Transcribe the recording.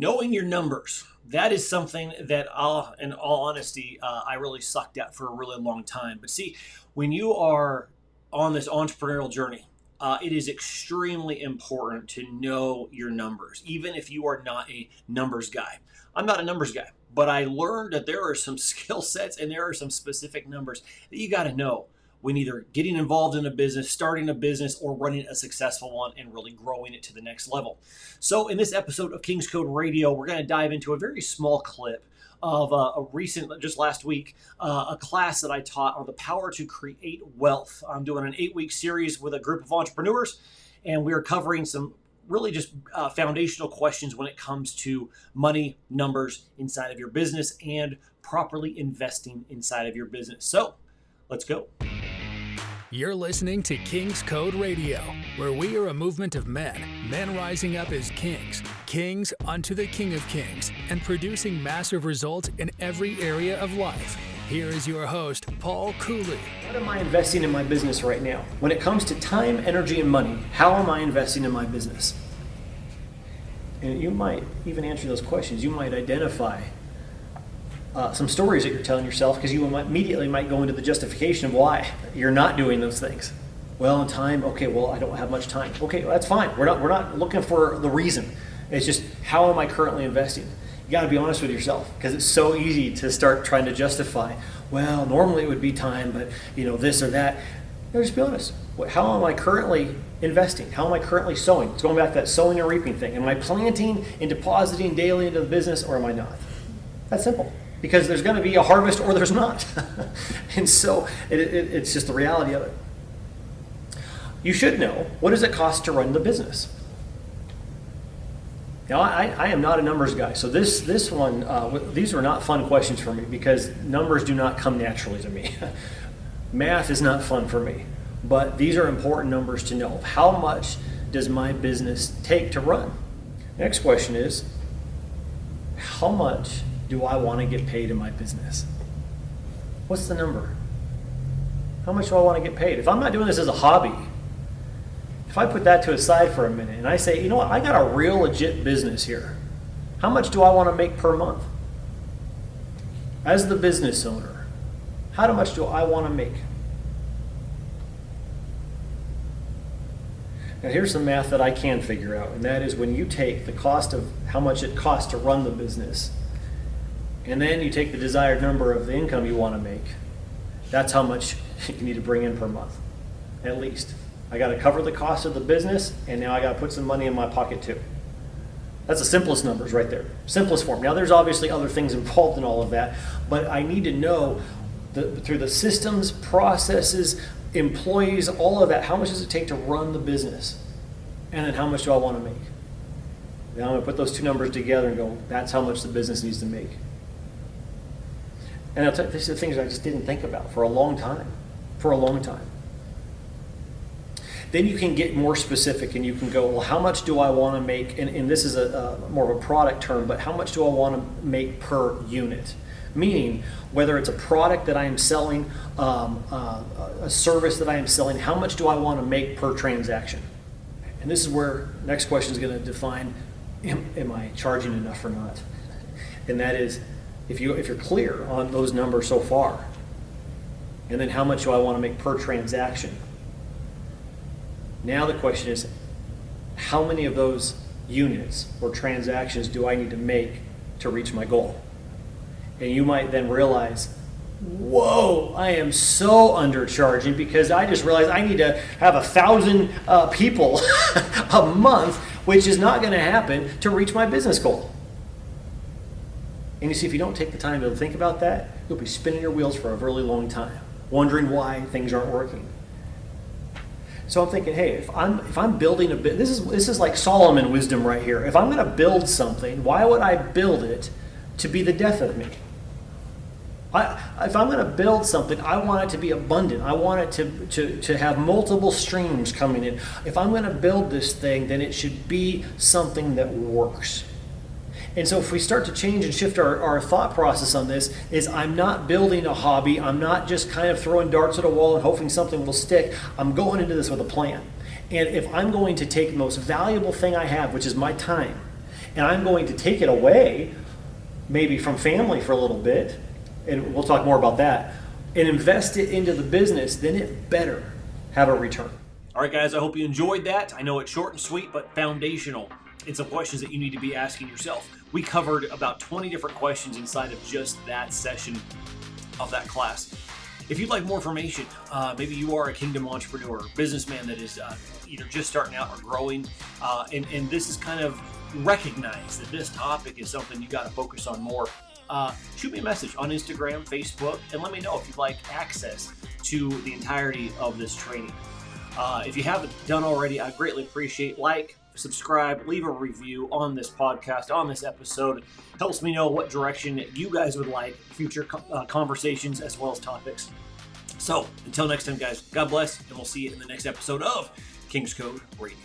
Knowing your numbers, that is something that, in all honesty, I really sucked at for a really long time. But see, when you are on this entrepreneurial journey, it is extremely important to know your numbers, even if you are not a numbers guy. I'm not a numbers guy, but I learned that there are some skill sets and there are some specific numbers that you got to know when either getting involved in a business, starting a business, or running a successful one and really growing it to the next level. So in this episode of King's Code Radio, we're going to dive into a very small clip of a recent, just last week, a class that I taught on the power to create wealth. I'm doing an 8-week series with a group of entrepreneurs, and we are covering some really just foundational questions when it comes to money, numbers inside of your business, and properly investing inside of your business. So let's go. You're listening to King's Code Radio, where we are a movement of men rising up as kings unto the King of Kings, and producing massive results in every area of life. Here is your host, Paul Cooley. What am I investing in my business right now? When it comes to time, energy, and money, how am I investing in my business? And you might even answer those questions. You might identify some stories that you're telling yourself, because you immediately might go into the justification of why you're not doing those things. Well, in time, okay, well, I don't have much time. Okay, well, that's fine. We're not looking for the reason. It's just, how am I currently investing? You got to be honest with yourself, because it's so easy to start trying to justify, well, normally it would be time, but this or that. Just be honest. How am I currently investing? How am I currently sowing? It's going back to that sowing and reaping thing. Am I planting and depositing daily into the business, or am I not? That's simple. Because there's going to be a harvest or there's not. And so it's just the reality of it. You should know, what does it cost to run the business? Now, I am not a numbers guy, so this one, these are not fun questions for me, because numbers do not come naturally to me. Math is not fun for me, but these are important numbers to know. How much does my business take to run? Next question is, how much do I want to get paid in my business? What's the number? How much do I want to get paid? If I'm not doing this as a hobby, if I put that to a side for a minute and I say, you know what, I got a real legit business here. How much do I want to make per month? As the business owner, how much do I want to make? Now here's some math that I can figure out, and that is when you take the cost of how much it costs to run the business, and then you take the desired number of the income you want to make, that's how much you need to bring in per month, at least. I got to cover the cost of the business, and now I got to put some money in my pocket too. That's the simplest numbers right there, simplest form. Now there's obviously other things involved in all of that, but I need to know through the systems, processes, employees, all of that, how much does it take to run the business? And then how much do I want to make? Now I'm going to put those two numbers together and go, that's how much the business needs to make. And I'll tell you, these are the things I just didn't think about for a long time. Then you can get more specific and you can go, well, how much do I want to make? And this is a more of a product term, but how much do I want to make per unit? Meaning, whether it's a product that I am selling, a service that I am selling, how much do I want to make per transaction? And this is where next question is going to define, am I charging enough or not? And that is, if you're clear on those numbers so far, and then how much do I want to make per transaction? Now the question is, how many of those units or transactions do I need to make to reach my goal? And you might then realize, whoa, I am so undercharging, because I just realized I need to have 1,000 people a month, which is not going to happen to reach my business goal. And you see, if you don't take the time to think about that, you'll be spinning your wheels for a really long time, wondering why things aren't working. So I'm thinking, hey, if I'm building a bit, this is like Solomon wisdom right here. If I'm going to build something, why would I build it to be the death of me? If I'm going to build something, I want it to be abundant. I want it to have multiple streams coming in. If I'm going to build this thing, then it should be something that works. And so if we start to change and shift our thought process on this, is I'm not building a hobby. I'm not just kind of throwing darts at a wall and hoping something will stick. I'm going into this with a plan. And if I'm going to take the most valuable thing I have, which is my time, and I'm going to take it away, maybe from family for a little bit, and we'll talk more about that, and invest it into the business, then it better have a return. All right, guys, I hope you enjoyed that. I know it's short and sweet, but foundational. It's some questions that you need to be asking yourself. We covered about 20 different questions inside of just that session of that class. If you'd like more information, maybe you are a kingdom entrepreneur, businessman that is either just starting out or growing, and this is kind of recognize that this topic is something you got to focus on more. Shoot me a message on Instagram, Facebook, and let me know if you'd like access to the entirety of this training. If you haven't done already, I greatly appreciate subscribe, leave a review on this podcast, on this episode. Helps me know what direction you guys would like future conversations as well as topics. So until next time, guys, God bless, and we'll see you in the next episode of King's Code Radio.